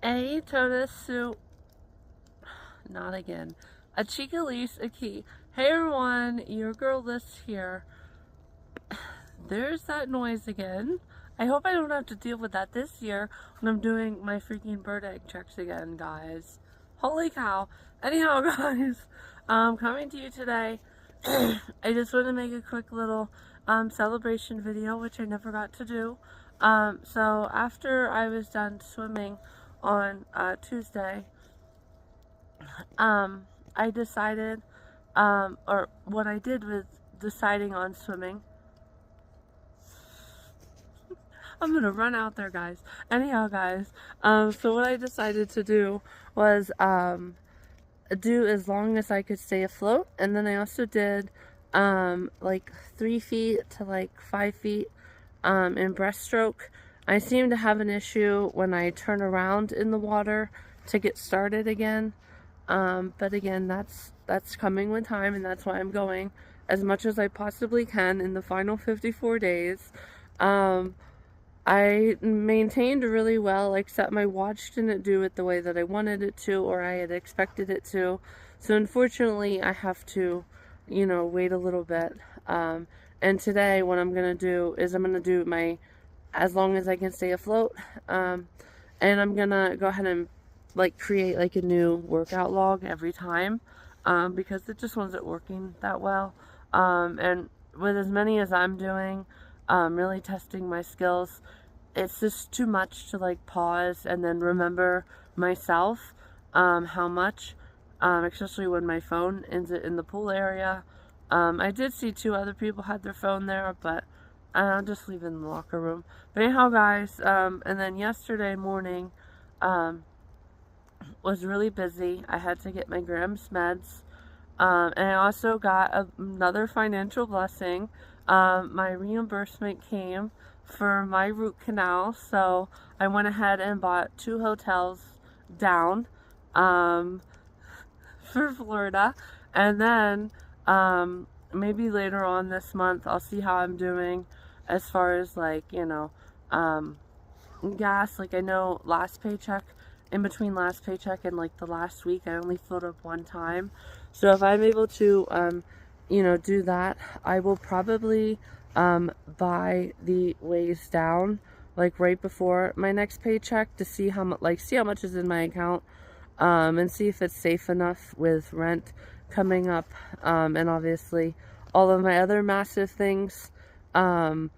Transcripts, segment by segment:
A Totus Soup, not again. A Chicalise, a key. Hey everyone, your girl Liz here. There's that noise again. I hope I don't have to deal with that this year when I'm doing my freaking bird egg checks again, guys. Holy cow. Anyhow, guys, coming to you today. I just want to make a quick little celebration video, which I never got to do. So after I was done swimming on Tuesday, I decided, or what I did with deciding on swimming. I'm gonna run out there, guys. Anyhow, guys, so what I decided to do was do as long as I could stay afloat, and then I also did like 3 feet to like 5 feet in breaststroke. I seem to have an issue when I turn around in the water to get started again. But again, that's coming with time, and that's why I'm going as much as I possibly can in the final 54 days. I maintained really well, except my watch didn't do it the way that I wanted it to, or I had expected it to. So unfortunately, I have to, wait a little bit. And today, what I'm gonna do is I'm gonna do my as long as I can stay afloat. And I'm gonna go ahead and like create like a new workout log every time, because it just wasn't working that well. And with as many as I'm doing, really testing my skills, it's just too much to like pause and then remember myself, how much, especially when my phone is in the pool area. I did see 2 other people had their phone there, but I'll just leave it in the locker room. But anyhow, guys, and then yesterday morning was really busy. I had to get my Grams meds, and I also got another financial blessing. My reimbursement came for my root canal, so I went ahead and bought 2 hotels down for Florida, and then maybe later on this month I'll see how I'm doing as far as like gas. Like I know last paycheck, in between last paycheck and like the last week, I only filled up 1 time. So if I'm able to do that, I will probably buy the ways down like right before my next paycheck to see how much, see how much is in my account, and see if it's safe enough with rent coming up, and obviously all of my other massive things, at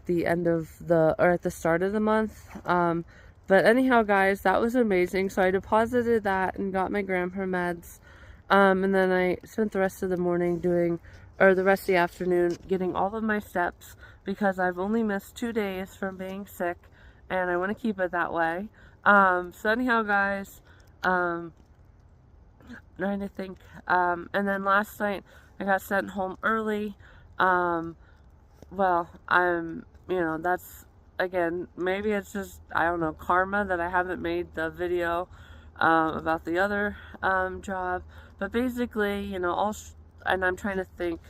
the end of or at the start of the month. But anyhow, guys, that was amazing. So I deposited that and got my grandpa meds. And then I spent the rest of the morning the rest of the afternoon getting all of my steps, because I've only missed 2 days from being sick, and I want to keep it that way. So anyhow, guys, trying to think. And then last night I got sent home early. Well, that's, again, maybe it's just, I don't know, karma that I haven't made the video about the other job. But basically, and I'm trying to think,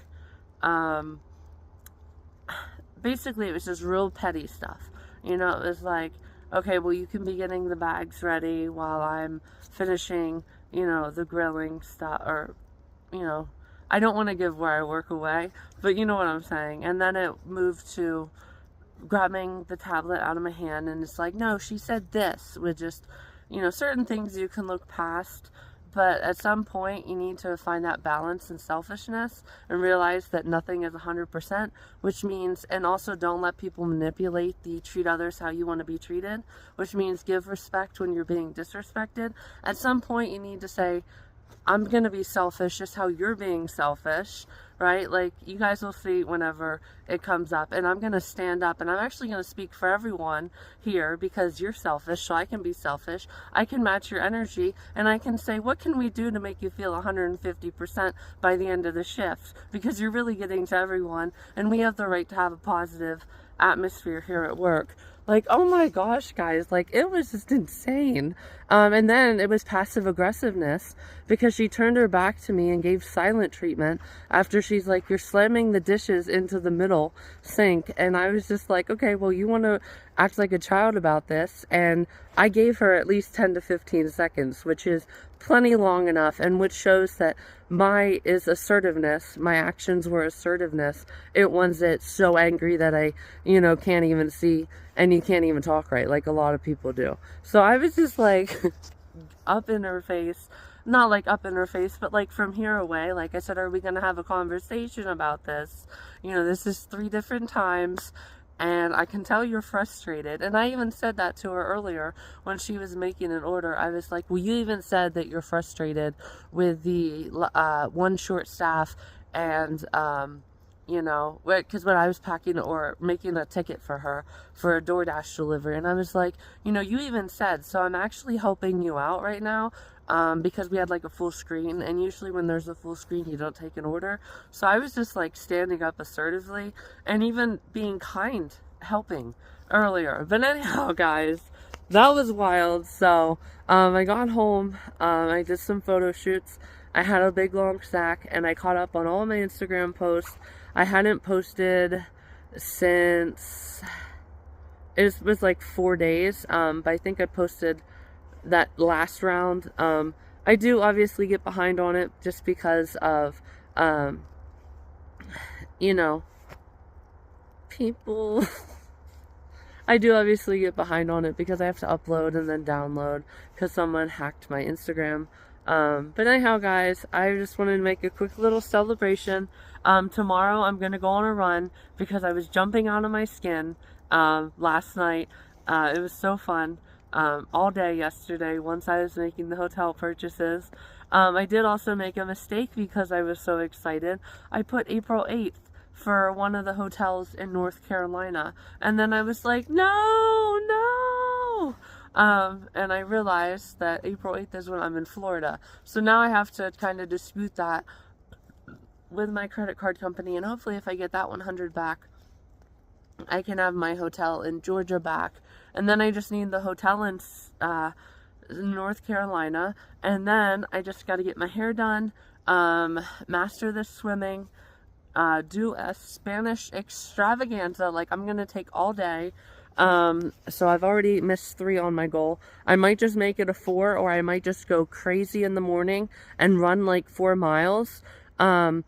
basically it was just real petty stuff. It was like, okay, well, you can be getting the bags ready while I'm finishing, the grilling stuff, or, I don't want to give where I work away, but you know what I'm saying. And then it moved to grabbing the tablet out of my hand, and it's like, no, she said this, with just, certain things you can look past. But at some point, you need to find that balance and selfishness and realize that nothing is 100%, which means, and also don't let people manipulate treat others how you want to be treated, which means give respect when you're being disrespected. At some point, you need to say, I'm going to be selfish just how you're being selfish, right? Like, you guys will see whenever it comes up, and I'm going to stand up, and I'm actually going to speak for everyone here, because you're selfish, so I can be selfish. I can match your energy, and I can say, what can we do to make you feel 150% by the end of the shift? Because you're really getting to everyone, and we have the right to have a positive atmosphere here at work. Like, oh my gosh, guys, like, it was just insane. And then it was passive aggressiveness, because she turned her back to me and gave silent treatment after she's like, you're slamming the dishes into the middle sink. And I was just like, okay, well, you want to act like a child about this, and I gave her at least 10 to 15 seconds, which is plenty long enough, and which shows that my assertiveness. My actions were assertiveness. It wasn't it so angry that I, can't even see, and you can't even talk right, like a lot of people do. So I was just like, up in her face. Not like up in her face, but like from here away. Like I said, are we going to have a conversation about this? This is 3 different times, and I can tell you're frustrated. And I even said that to her earlier when she was making an order. I was like, well, you even said that you're frustrated with the one short staff, and because when I was packing or making a ticket for her for a DoorDash delivery, and I was like, you even said, so I'm actually helping you out right now, because we had like a full screen, and usually when there's a full screen, you don't take an order. So I was just like standing up assertively and even being kind, helping earlier. But anyhow, guys, that was wild. So I got home, I did some photo shoots, I had a big long stack, and I caught up on all my Instagram posts. I hadn't posted since, it was like 4 days, but I think I posted that last round. I do obviously get behind on it just because of, people. I do obviously get behind on it because I have to upload and then download because someone hacked my Instagram. But anyhow, guys, I just wanted to make a quick little celebration. Tomorrow I'm going to go on a run because I was jumping out of my skin last night. It was so fun. All day yesterday once I was making the hotel purchases. I did also make a mistake because I was so excited. I put April 8th for one of the hotels in North Carolina, and then I was like, no! And I realized that April 8th is when I'm in Florida. So now I have to kind of dispute that with my credit card company, and hopefully if I get that 100 back, I can have my hotel in Georgia back. And then I just need the hotel in North Carolina, and then I just got to get my hair done, master the swimming, do a Spanish extravaganza. Like, I'm gonna take all day. So I've already missed 3 on my goal. I might just make it a 4, or I might just go crazy in the morning and run like 4 miles, and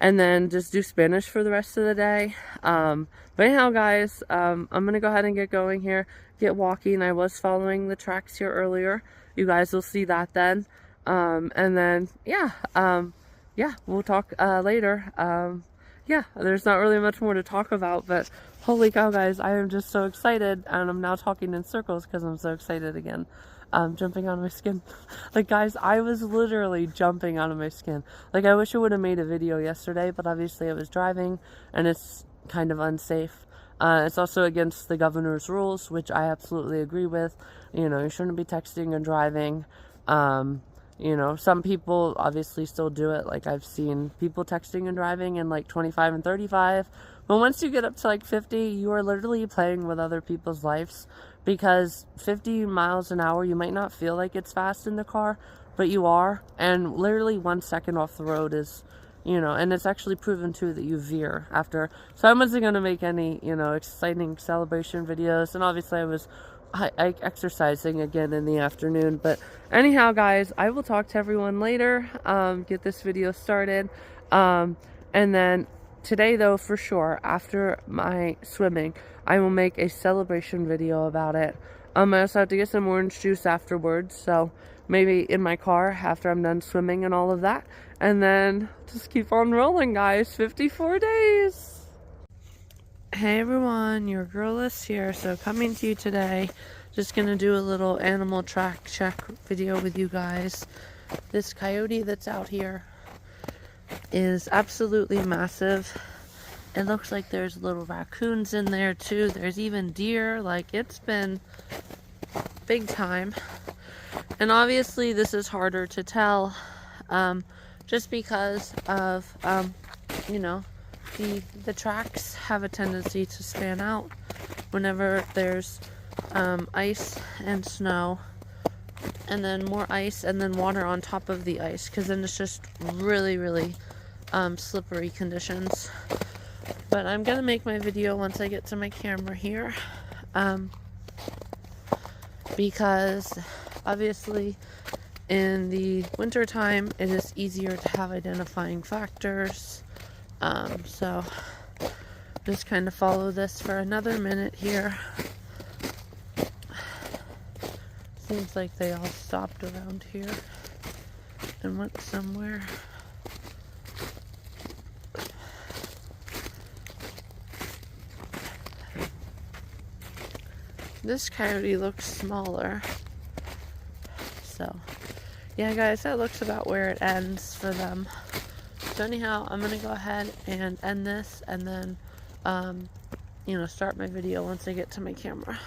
then just do Spanish for the rest of the day. But anyhow, guys, I'm gonna go ahead and get going here, get walking. I was following the tracks here earlier. You guys will see that then. And then, yeah, we'll talk later. Yeah, there's not really much more to talk about, but holy cow, guys, I am just so excited, and I'm now talking in circles because I'm so excited again. Jumping out of my skin. Like, guys, I was literally jumping out of my skin. Like, I wish I would have made a video yesterday, but obviously I was driving, and it's kind of unsafe. It's also against the governor's rules, which I absolutely agree with. You shouldn't be texting and driving. Some people obviously still do it. Like, I've seen people texting and driving in like 25 and 35. But once you get up to like 50, you are literally playing with other people's lives, because 50 miles an hour, you might not feel like it's fast in the car, but you are. And literally 1 second off the road is, and it's actually proven too that you veer after. So I wasn't going to make any, exciting celebration videos. And obviously I was exercising again in the afternoon. But anyhow, guys, I will talk to everyone later, get this video started, and then today, though, for sure, after my swimming, I will make a celebration video about it. I also have to get some orange juice afterwards, so maybe in my car after I'm done swimming and all of that, and then just keep on rolling, guys. 54 days. Hey everyone, your girl is here. So coming to you today, just gonna do a little animal track check video with you guys. This coyote that's out here is absolutely massive. It looks like there's little raccoons in there too. There's even deer. Like, it's been big time. And obviously this is harder to tell, just because of the tracks have a tendency to span out whenever there's ice and snow, and then more ice and then water on top of the ice, because then it's just really slippery conditions. But I'm gonna make my video once I get to my camera here. Because obviously in the wintertime it is easier to have identifying factors. So just kind of follow this for another minute here. Seems like they all stopped around here and went somewhere. This coyote looks smaller. So, yeah guys, that looks about where it ends for them. So anyhow, I'm going to go ahead and end this and then, start my video once I get to my camera.